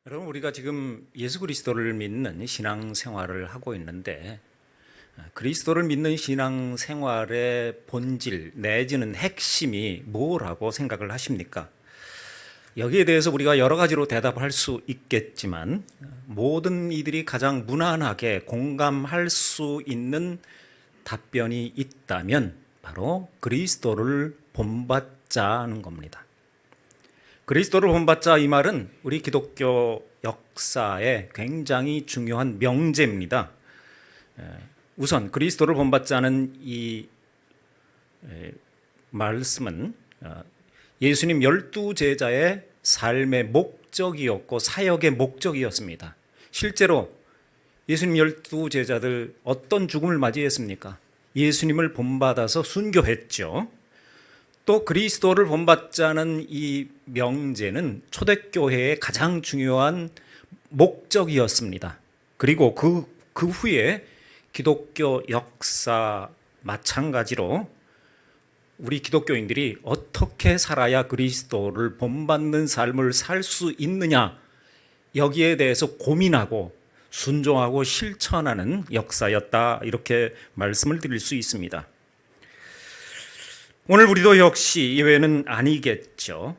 여러분, 우리가 지금 예수 그리스도를 믿는 신앙생활을 하고 있는데, 그리스도를 믿는 신앙생활의 본질 내지는 핵심이 뭐라고 생각을 하십니까? 여기에 대해서 우리가 여러 가지로 대답할 수 있겠지만, 모든 이들이 가장 무난하게 공감할 수 있는 답변이 있다면 바로 그리스도를 본받자는 겁니다. 그리스도를 본받자, 이 말은 우리 기독교 역사에 굉장히 중요한 명제입니다. 우선 그리스도를 본받자는 이 말씀은 예수님 12제자의 삶의 목적이었고 사역의 목적이었습니다. 실제로 예수님 12제자들 어떤 죽음을 맞이했습니까? 예수님을 본받아서 순교했죠. 또 그리스도를 본받자는 이 명제는 초대교회의 가장 중요한 목적이었습니다. 그리고 그 후에 기독교 역사 마찬가지로 우리 기독교인들이 어떻게 살아야 그리스도를 본받는 삶을 살 수 있느냐, 여기에 대해서 고민하고 순종하고 실천하는 역사였다, 이렇게 말씀을 드릴 수 있습니다. 오늘 우리도 역시 이외에는 아니겠죠.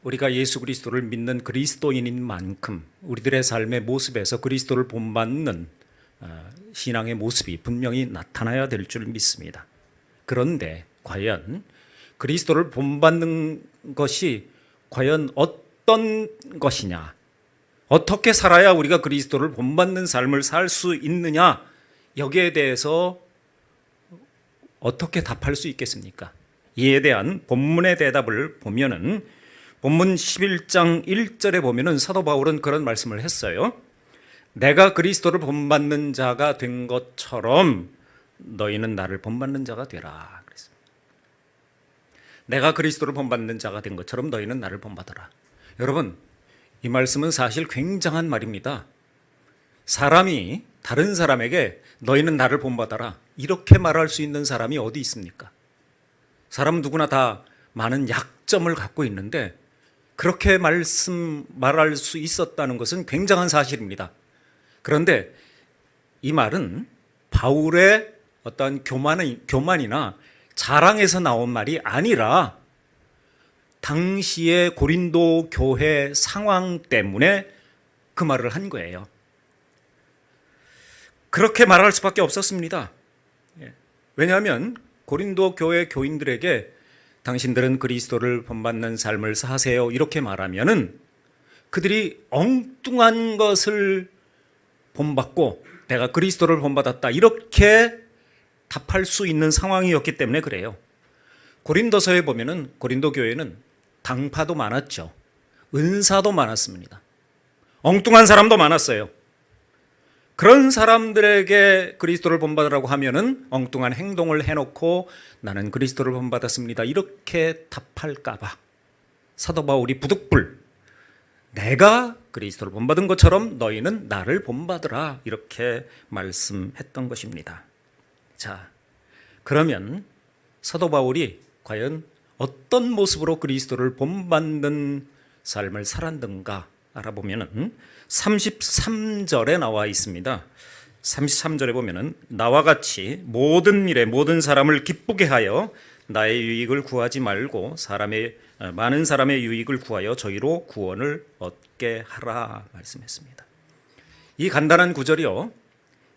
우리가 예수 그리스도를 믿는 그리스도인인 만큼 우리들의 삶의 모습에서 그리스도를 본받는 신앙의 모습이 분명히 나타나야 될 줄 믿습니다. 그런데 과연 그리스도를 본받는 것이 과연 어떤 것이냐, 어떻게 살아야 우리가 그리스도를 본받는 삶을 살 수 있느냐, 여기에 대해서 어떻게 답할 수 있겠습니까? 이에 대한 본문의 대답을 보면은 본문 11장 1절에 보면은 사도 바울은 그런 말씀을 했어요. 내가 그리스도를 본받는 자가 된 것처럼 너희는 나를 본받는 자가 되라. 그랬습니다. 내가 그리스도를 본받는 자가 된 것처럼 너희는 나를 본받아라. 여러분, 이 말씀은 사실 굉장한 말입니다. 사람이 다른 사람에게 너희는 나를 본받아라, 이렇게 말할 수 있는 사람이 어디 있습니까? 사람 누구나 다 많은 약점을 갖고 있는데 그렇게 말할 수 있었다는 것은 굉장한 사실입니다. 그런데 이 말은 바울의 어떤 교만이나 자랑에서 나온 말이 아니라 당시의 고린도 교회 상황 때문에 그 말을 한 거예요. 그렇게 말할 수밖에 없었습니다. 왜냐하면 고린도 교회 교인들에게 당신들은 그리스도를 본받는 삶을 사세요, 이렇게 말하면은 그들이 엉뚱한 것을 본받고 내가 그리스도를 본받았다, 이렇게 답할 수 있는 상황이었기 때문에 그래요. 고린도서에 보면은 고린도 교회는 당파도 많았죠. 은사도 많았습니다. 엉뚱한 사람도 많았어요. 그런 사람들에게 그리스도를 본받으라고 하면은 엉뚱한 행동을 해놓고 나는 그리스도를 본받았습니다, 이렇게 답할까 봐 사도 바울이 부득불 내가 그리스도를 본받은 것처럼 너희는 나를 본받으라, 이렇게 말씀했던 것입니다. 자, 그러면 사도 바울이 과연 어떤 모습으로 그리스도를 본받는 삶을 살았는가 알아보면은 33절에 나와 있습니다. 33절에 보면은 나와 같이 모든 일에 모든 사람을 기쁘게 하여 나의 유익을 구하지 말고 많은 사람의 유익을 구하여 저희로 구원을 얻게 하라 말씀했습니다. 이 간단한 구절이요,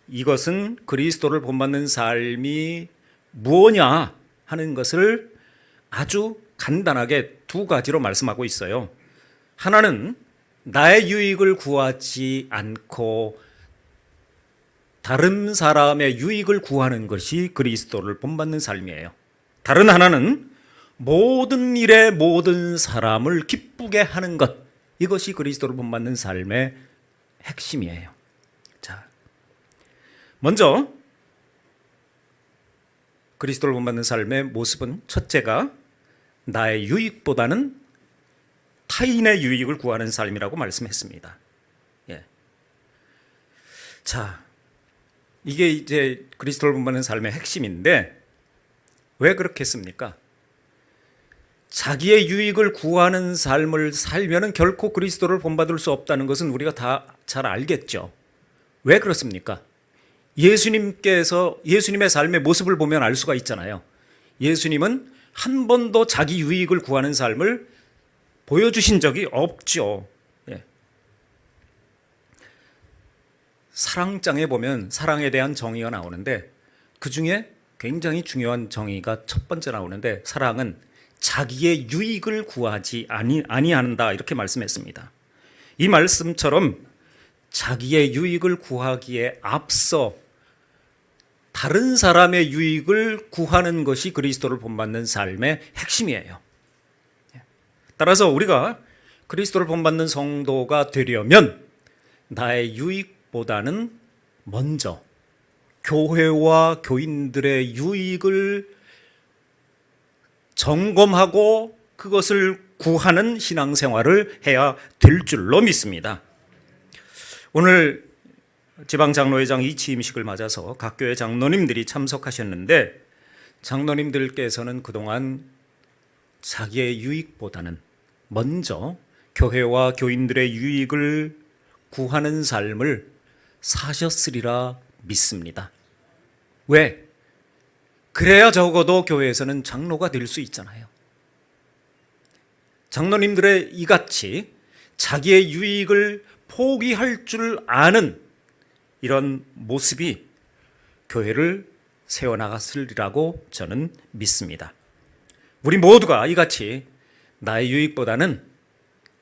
이것은 그리스도를 본받는 삶이 무엇냐 하는 것을 아주 간단하게 두 가지로 말씀하고 있어요. 하나는 나의 유익을 구하지 않고 다른 사람의 유익을 구하는 것이 그리스도를 본받는 삶이에요. 다른 하나는 모든 일에 모든 사람을 기쁘게 하는 것, 이것이 그리스도를 본받는 삶의 핵심이에요. 자, 먼저 그리스도를 본받는 삶의 모습은 첫째가 나의 유익보다는 타인의 유익을 구하는 삶이라고 말씀했습니다. 예. 자, 이게 이제 그리스도를 본받는 삶의 핵심인데 왜 그렇게 했습니까? 자기의 유익을 구하는 삶을 살면은 결코 그리스도를 본받을 수 없다는 것은 우리가 다 잘 알겠죠. 왜 그렇습니까? 예수님의 삶의 모습을 보면 알 수가 있잖아요. 예수님은 한 번도 자기 유익을 구하는 삶을 보여주신 적이 없죠. 예. 사랑장에 보면 사랑에 대한 정의가 나오는데 그 중에 굉장히 중요한 정의가 첫 번째 나오는데, 사랑은 자기의 유익을 구하지 아니한다, 이렇게 말씀했습니다. 이 말씀처럼 자기의 유익을 구하기에 앞서 다른 사람의 유익을 구하는 것이 그리스도를 본받는 삶의 핵심이에요. 따라서 우리가 그리스도를 본받는 성도가 되려면 나의 유익보다는 먼저 교회와 교인들의 유익을 점검하고 그것을 구하는 신앙생활을 해야 될 줄로 믿습니다. 오늘 지방장로회장 이취임식을 맞아서 각 교회 장로님들이 참석하셨는데, 장로님들께서는 그동안 자기의 유익보다는 먼저 교회와 교인들의 유익을 구하는 삶을 사셨으리라 믿습니다. 왜? 그래야 적어도 교회에서는 장로가 될 수 있잖아요. 장로님들의 이같이 자기의 유익을 포기할 줄 아는 이런 모습이 교회를 세워나갔으리라고 저는 믿습니다. 우리 모두가 이같이 나의 유익보다는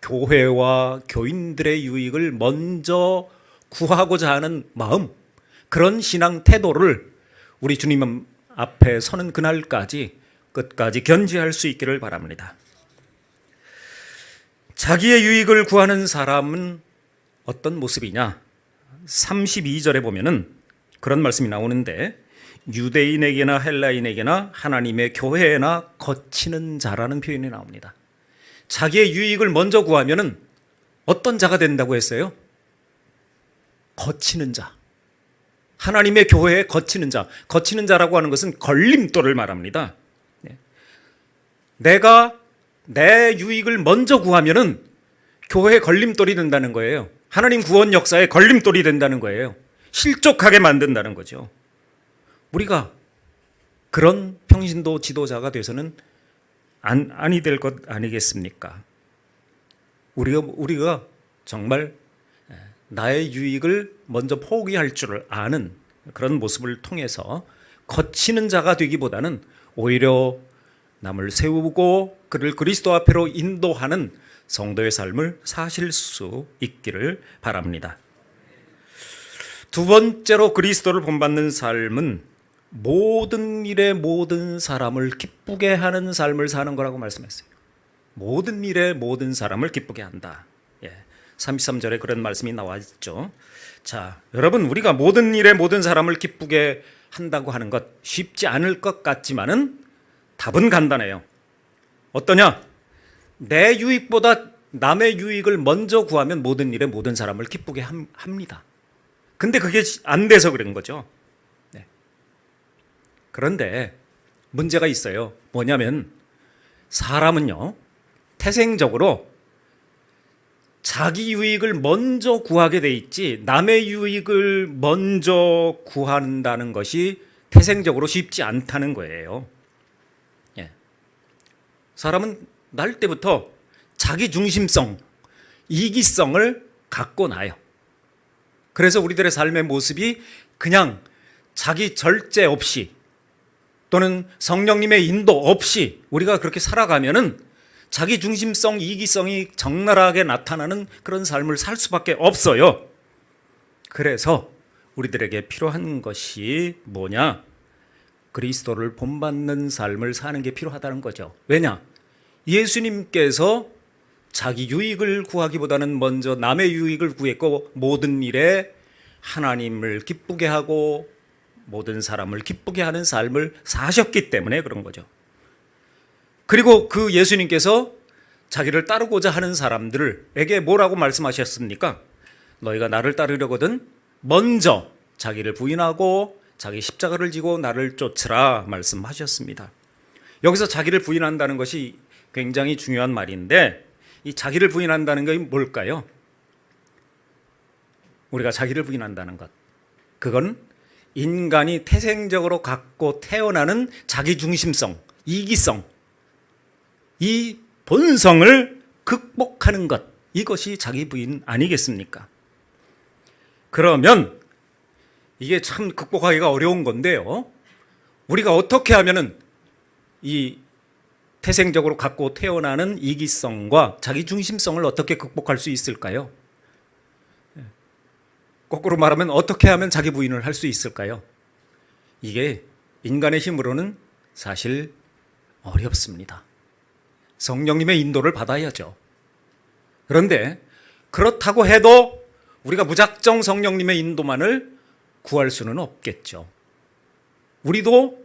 교회와 교인들의 유익을 먼저 구하고자 하는 마음, 그런 신앙 태도를 우리 주님 앞에 서는 그날까지 끝까지 견지할 수 있기를 바랍니다. 자기의 유익을 구하는 사람은 어떤 모습이냐? 32절에 보면은 그런 말씀이 나오는데, 유대인에게나 헬라인에게나 하나님의 교회에나 거치는 자라는 표현이 나옵니다. 자기의 유익을 먼저 구하면은 어떤 자가 된다고 했어요? 거치는 자. 하나님의 교회에 거치는 자. 거치는 자라고 하는 것은 걸림돌을 말합니다. 내가 내 유익을 먼저 구하면은 교회에 걸림돌이 된다는 거예요. 하나님 구원 역사에 걸림돌이 된다는 거예요. 실족하게 만든다는 거죠. 우리가 그런 평신도 지도자가 돼서는 아니 될 것 아니겠습니까? 우리가 정말 나의 유익을 먼저 포기할 줄 아는 그런 모습을 통해서 거치는 자가 되기보다는 오히려 남을 세우고 그를 그리스도 앞으로 인도하는 성도의 삶을 사실 수 있기를 바랍니다. 두 번째로 그리스도를 본받는 삶은 모든 일에 모든 사람을 기쁘게 하는 삶을 사는 거라고 말씀했어요. 모든 일에 모든 사람을 기쁘게 한다. 33절에 그런 말씀이 나와 있죠. 자, 여러분, 우리가 모든 일에 모든 사람을 기쁘게 한다고 하는 것 쉽지 않을 것 같지만은 답은 간단해요. 어떠냐? 내 유익보다 남의 유익을 먼저 구하면 모든 일에 모든 사람을 기쁘게 합니다. 근데 그게 안 돼서 그런 거죠. 네. 그런데 문제가 있어요. 뭐냐면 사람은요, 태생적으로 자기 유익을 먼저 구하게 돼 있지 남의 유익을 먼저 구한다는 것이 태생적으로 쉽지 않다는 거예요. 예. 사람은 날 때부터 자기 중심성, 이기성을 갖고 나요. 그래서 우리들의 삶의 모습이 그냥 자기 절제 없이 또는 성령님의 인도 없이 우리가 그렇게 살아가면은 자기 중심성, 이기성이 적나라하게 나타나는 그런 삶을 살 수밖에 없어요. 그래서 우리들에게 필요한 것이 뭐냐? 그리스도를 본받는 삶을 사는 게 필요하다는 거죠. 왜냐? 예수님께서 자기 유익을 구하기보다는 먼저 남의 유익을 구했고 모든 일에 하나님을 기쁘게 하고 모든 사람을 기쁘게 하는 삶을 사셨기 때문에 그런 거죠. 그리고 그 예수님께서 자기를 따르고자 하는 사람들에게 뭐라고 말씀하셨습니까? 너희가 나를 따르려거든 먼저 자기를 부인하고 자기 십자가를 지고 나를 쫓으라 말씀하셨습니다. 여기서 자기를 부인한다는 것이 굉장히 중요한 말인데 이 자기를 부인한다는 게 뭘까요? 우리가 자기를 부인한다는 것. 그건 인간이 태생적으로 갖고 태어나는 자기중심성, 이기성, 이 본성을 극복하는 것. 이것이 자기 부인 아니겠습니까? 그러면 이게 참 극복하기가 어려운 건데요. 우리가 어떻게 하면은 이 태생적으로 갖고 태어나는 이기성과 자기중심성을 어떻게 극복할 수 있을까요? 거꾸로 말하면 어떻게 하면 자기 부인을 할 수 있을까요? 이게 인간의 힘으로는 사실 어렵습니다. 성령님의 인도를 받아야죠. 그런데 그렇다고 해도 우리가 무작정 성령님의 인도만을 구할 수는 없겠죠. 우리도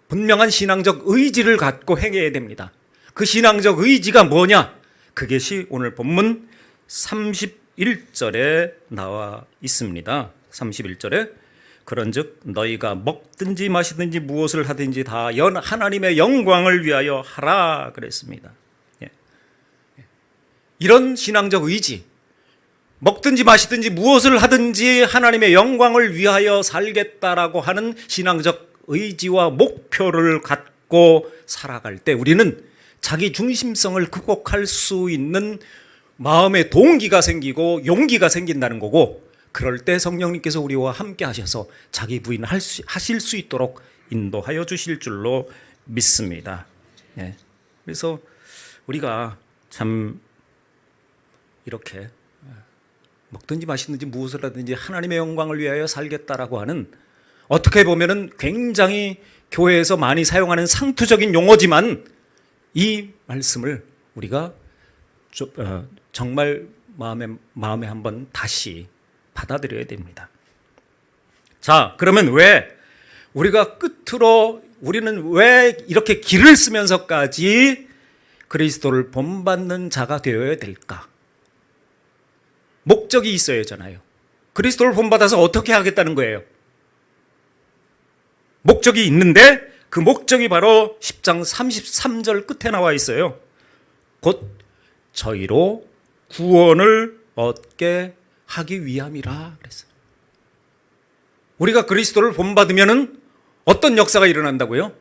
분명한 신앙적 의지를 갖고 행해야 됩니다. 그 신앙적 의지가 뭐냐? 그것이 오늘 본문 31절에 나와 있습니다. 31절에 그런즉 너희가 먹든지 마시든지 무엇을 하든지 다 하나님의 영광을 위하여 하라 그랬습니다. 이런 신앙적 의지, 먹든지 마시든지 무엇을 하든지 하나님의 영광을 위하여 살겠다라고 하는 신앙적 의지와 목표를 갖고 살아갈 때 우리는 자기 중심성을 극복할 수 있는 마음의 동기가 생기고 용기가 생긴다는 거고, 그럴 때 성령님께서 우리와 함께 하셔서 자기 부인하실 수 있도록 인도하여 주실 줄로 믿습니다. 네. 그래서 우리가 참 이렇게 먹든지 마시든지 무엇을 하든지 하나님의 영광을 위하여 살겠다라고 하는, 어떻게 보면은 굉장히 교회에서 많이 사용하는 상투적인 용어지만 이 말씀을 우리가 정말 마음에 한번 다시 받아들여야 됩니다. 자, 그러면 왜 우리가 끝으로 우리는 왜 이렇게 길을 쓰면서까지 그리스도를 본받는 자가 되어야 될까? 목적이 있어야 하잖아요. 그리스도를 본받아서 어떻게 하겠다는 거예요? 목적이 있는데 그 목적이 바로 10장 33절 끝에 나와 있어요. 곧 저희로 구원을 얻게 하기 위함이라 그랬어요. 우리가 그리스도를 본받으면은 어떤 역사가 일어난다고요?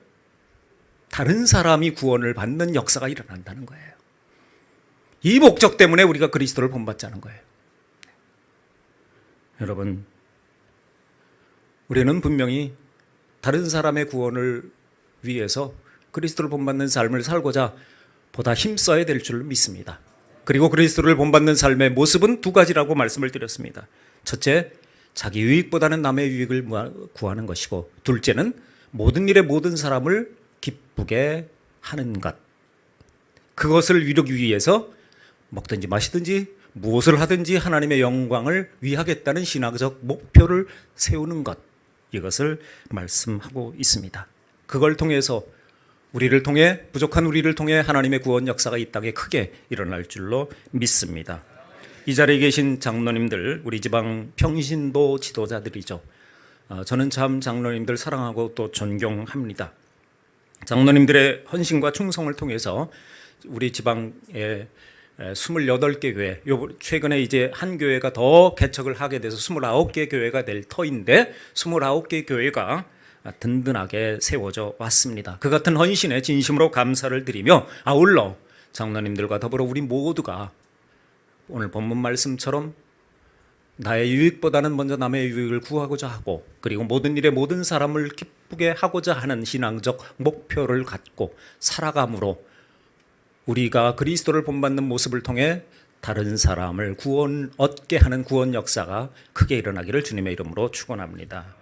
다른 사람이 구원을 받는 역사가 일어난다는 거예요. 이 목적 때문에 우리가 그리스도를 본받자는 거예요. 여러분, 우리는 분명히 다른 사람의 구원을 위해서 그리스도를 본받는 삶을 살고자 보다 힘써야 될 줄 믿습니다. 그리고 그리스도를 본받는 삶의 모습은 두 가지라고 말씀을 드렸습니다. 첫째, 자기 유익보다는 남의 유익을 구하는 것이고, 둘째는 모든 일에 모든 사람을 기쁘게 하는 것. 그것을 이루기 위해서 먹든지 마시든지 무엇을 하든지 하나님의 영광을 위하겠다는 신앙적 목표를 세우는 것. 이것을 말씀하고 있습니다. 그걸 통해서 우리를 통해, 부족한 우리를 통해 하나님의 구원 역사가 이 땅에 크게 일어날 줄로 믿습니다. 이 자리에 계신 장로님들, 우리 지방 평신도 지도자들이죠. 저는 참 장로님들 사랑하고 또 존경합니다. 장로님들의 헌신과 충성을 통해서 우리 지방에 28개 교회, 최근에 이제 한 교회가 더 개척을 하게 돼서 29개 교회가 될 터인데 29개 교회가 든든하게 세워져 왔습니다. 그 같은 헌신에 진심으로 감사를 드리며, 아울러 장로님들과 더불어 우리 모두가 오늘 본문 말씀처럼 나의 유익보다는 먼저 남의 유익을 구하고자 하고, 그리고 모든 일에 모든 사람을 기쁘게 하고자 하는 신앙적 목표를 갖고 살아감으로 우리가 그리스도를 본받는 모습을 통해 다른 사람을 구원 얻게 하는 구원 역사가 크게 일어나기를 주님의 이름으로 축원합니다.